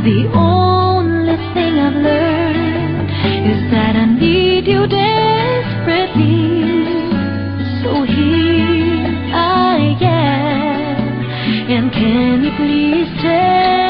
The only thing I've learned is that I need you desperately. So here I am, and can you please tell